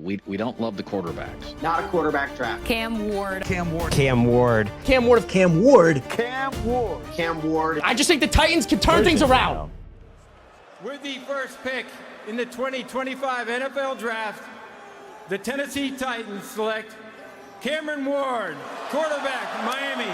We don't love the quarterbacks. Not a quarterback draft. Cam Ward. Cam Ward. Cam Ward. Cam Ward of Cam Ward. Cam Ward. Cam Ward. I just think the Titans can turn things around. With the first pick in the 2025 NFL Draft, the Tennessee Titans select Cameron Ward, quarterback, Miami.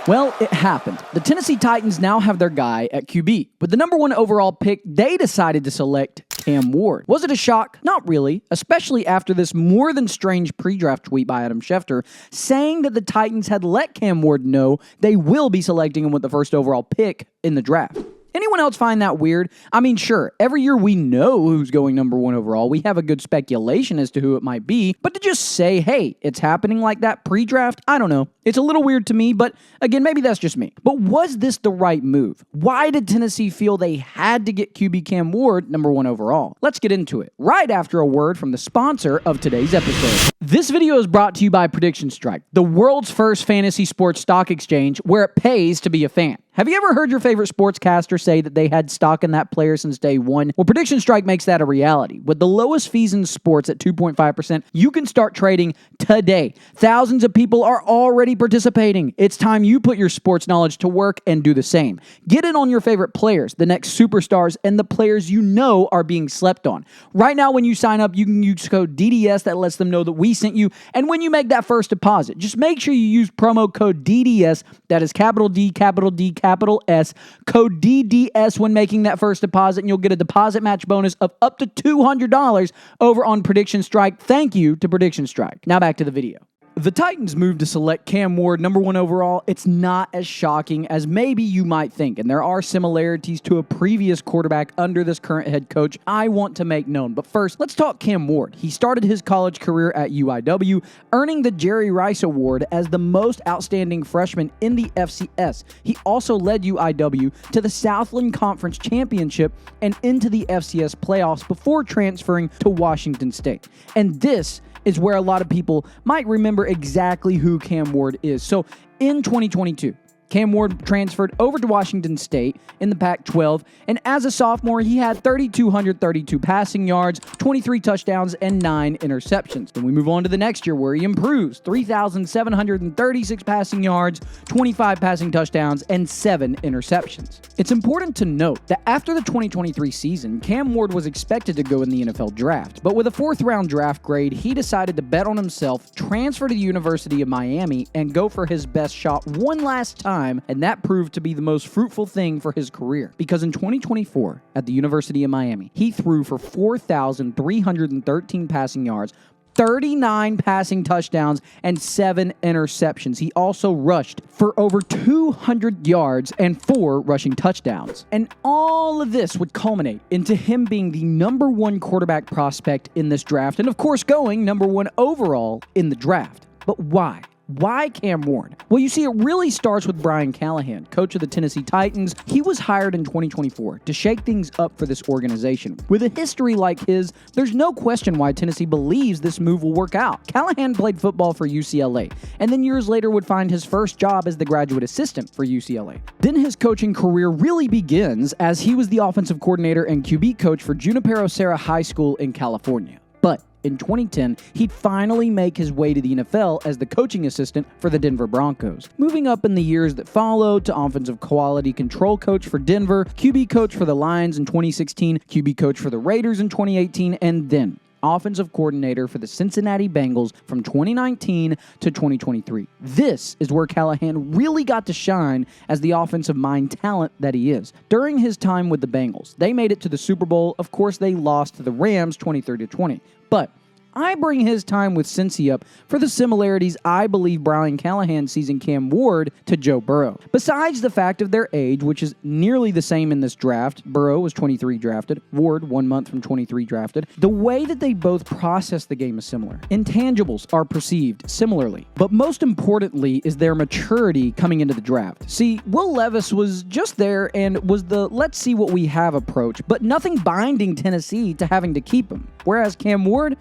Well, it happened. The Tennessee Titans now have their guy at QB. With the number 1 overall pick, they decided to select Cam Ward. Was it a shock? Not really, especially after this more than strange pre-draft tweet by Adam Schefter saying that the Titans had let Cam Ward know they will be selecting him with the first overall pick in the draft. Anyone else find that weird? I mean, sure, every year we know who's going number 1 overall. We have a good speculation as to who it might be. But to just say, hey, it's happening like that pre-draft, I don't know. It's a little weird to me, but again, maybe that's just me. But was this the right move? Why did Tennessee feel they had to get QB Cam Ward number 1 overall? Let's get into it right after a word from the sponsor of today's episode. This video is brought to you by Prediction Strike, the world's first fantasy sports stock exchange where it pays to be a fan. Have you ever heard your favorite sportscaster say that they had stock in that player since day one? Well, Prediction Strike makes that a reality. With the lowest fees in sports at 2.5%, you can start trading today. Thousands of people are already participating. It's time you put your sports knowledge to work and do the same. Get in on your favorite players, the next superstars, and the players you know are being slept on. Right now, when you sign up, you can use code DDS that lets them know that we sent you. And when you make that first deposit, just make sure you use promo code DDS. That is capital D, capital D, capital S, code DDS when making that first deposit, and you'll get a deposit match bonus of up to $200 over on Prediction Strike. Thank you to Prediction Strike. Now back to the video. The Titans moved to select Cam Ward number 1 overall. It's not as shocking as maybe you might think, and there are similarities to a previous quarterback under this current head coach I want to make known. But first, let's talk Cam Ward. He started his college career at UIW, earning the Jerry Rice Award as the most outstanding freshman in the FCS. He also led UIW to the Southland Conference Championship and into the FCS playoffs before transferring to Washington State. And this is where a lot of people might remember exactly who Cam Ward is. So in 2022, Cam Ward transferred over to Washington State in the Pac-12, and as a sophomore, he had 3,232 passing yards, 23 touchdowns, and 9 interceptions. Then we move on to the next year where he improves, 3,736 passing yards, 25 passing touchdowns, and 7 interceptions. It's important to note that after the 2023 season, Cam Ward was expected to go in the NFL draft, but with a 4th-round draft grade, he decided to bet on himself, transfer to the University of Miami, and go for his best shot one last time. And that proved to be the most fruitful thing for his career, because in 2024 at the University of Miami, he threw for 4,313 passing yards, 39 passing touchdowns, and 7 interceptions. He also rushed for over 200 yards and 4 rushing touchdowns. And all of this would culminate into him being the number 1 quarterback prospect in this draft, and of course going number 1 overall in the draft. But why? Why Cam Ward? Well, you see, it really starts with Brian Callahan, coach of the Tennessee Titans. He was hired in 2024 to shake things up for this organization. With a history like his, there's no question why Tennessee believes this move will work out. Callahan played football for UCLA, and then years later would find his first job as the graduate assistant for UCLA. Then his coaching career really begins as he was the offensive coordinator and QB coach for Junipero Serra High School in California. But in 2010, he'd finally make his way to the NFL as the coaching assistant for the Denver Broncos. Moving up in the years that followed to offensive quality control coach for Denver, QB coach for the Lions in 2016, QB coach for the Raiders in 2018, and then offensive coordinator for the Cincinnati Bengals from 2019 to 2023. This is where Callahan really got to shine as the offensive mind talent that he is. During his time with the Bengals, they made it to the Super Bowl. Of course, they lost to the Rams 23-20. But I bring his time with Cincy up for the similarities I believe Brian Callahan sees in Cam Ward to Joe Burrow. Besides the fact of their age, which is nearly the same in this draft, Burrow was 23 drafted, Ward 1 month from 23 drafted, the way that they both process the game is similar. Intangibles are perceived similarly, but most importantly is their maturity coming into the draft. See, Will Levis was just there and was the let's see what we have approach, but nothing binding Tennessee to having to keep him. Whereas Cam Ward,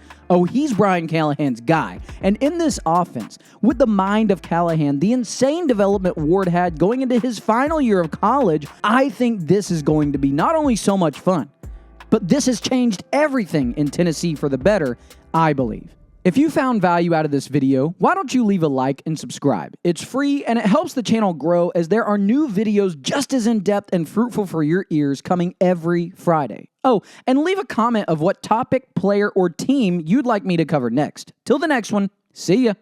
he's Brian Callahan's guy. And in this offense, with the mind of Callahan, the insane development Ward had going into his final year of college, I think this is going to be not only so much fun, but this has changed everything in Tennessee for the better, I believe. If you found value out of this video, why don't you leave a like and subscribe? It's free and it helps the channel grow as there are new videos just as in-depth and fruitful for your ears coming every Friday. Oh, and leave a comment of what topic, player, or team you'd like me to cover next. Till the next one, see ya.